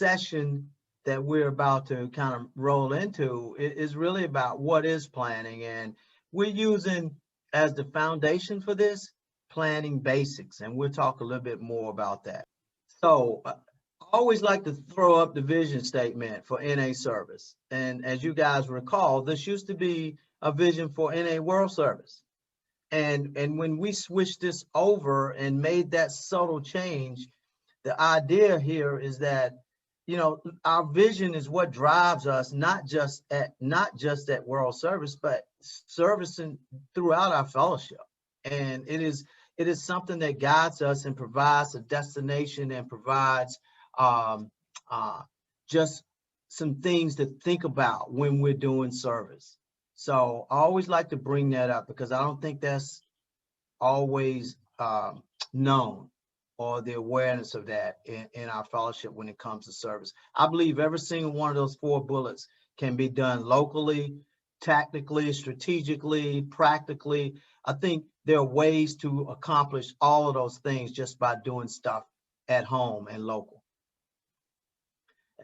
session that we're about to kind of roll into is really about what is planning, and we're using as the foundation for this planning basics, and we'll talk a little bit more about that. So I always like to throw up the vision statement for NA Service, and as you guys recall, this used to be a vision for NA World Service, and when we switched this over and made that subtle change, the idea here is that, you know, our vision is what drives us, not just at World Service, but servicing throughout our fellowship. And it is something that guides us and provides a destination and provides just some things to think about when we're doing service. So I always like to bring that up because I don't think that's always known, or the awareness of that in our fellowship when it comes to service. I believe every single one of those 4 bullets can be done locally, tactically, strategically, practically. I think there are ways to accomplish all of those things just by doing stuff at home and local.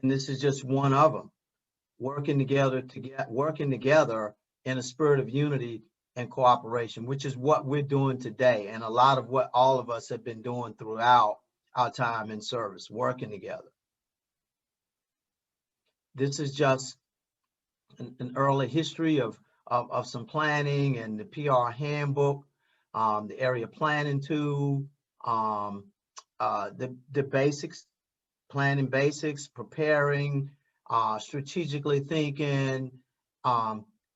And this is just one of them, working together in a spirit of unity and cooperation, which is what we're doing today, and a lot of what all of us have been doing throughout our time in service, working together. This is just an early history of some planning and the PR handbook, the area planning tool, the basics, planning basics, preparing, strategically thinking,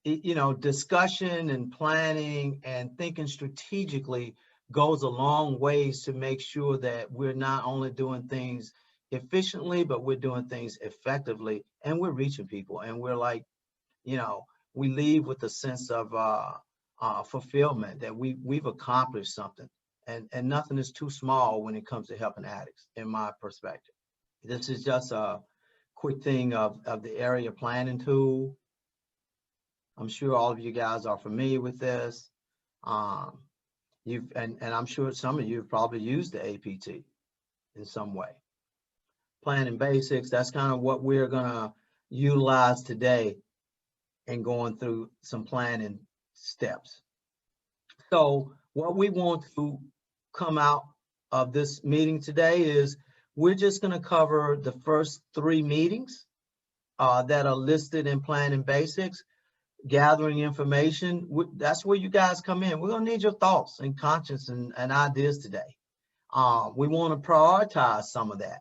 you know, discussion and planning and thinking strategically goes a long ways to make sure that we're not only doing things efficiently, but we're doing things effectively, and we're reaching people, and we're like, you know, we leave with a sense of fulfillment that we've accomplished something, and nothing is too small when it comes to helping addicts, in my perspective. This is just a quick thing of the area planning tool. I'm sure all of you guys are familiar with this. And I'm sure some of you have probably used the APT in some way. Planning basics, that's kind of what we're gonna utilize today and going through some planning steps. So what we want to come out of this meeting today is we're just gonna cover the first 3 meetings that are listed in planning basics. Gathering information, that's where you guys come in. We're gonna need your thoughts and conscience and ideas today. We want to prioritize some of that.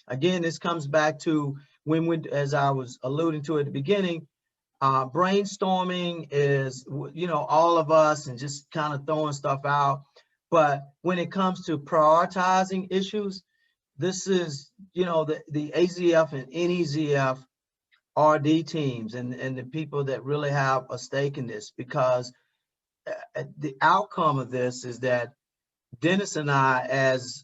Again, this comes back to when we, as I was alluding to at the beginning, brainstorming is, you know, all of us and just kind of throwing stuff out. But when it comes to prioritizing issues, this is, you know, the AZF and NEZF RD teams and the people that really have a stake in this, because the outcome of this is that Dennis and I, as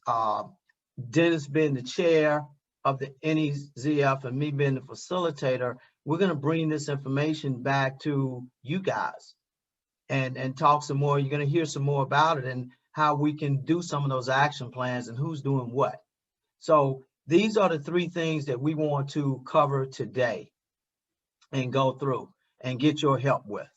Dennis being the chair of the NEZF and me being the facilitator, we're going to bring this information back to you guys and talk some more. You're going to hear some more about it and how we can do some of those action plans and who's doing what. So these are the 3 things that we want to cover today and go through and get your help with.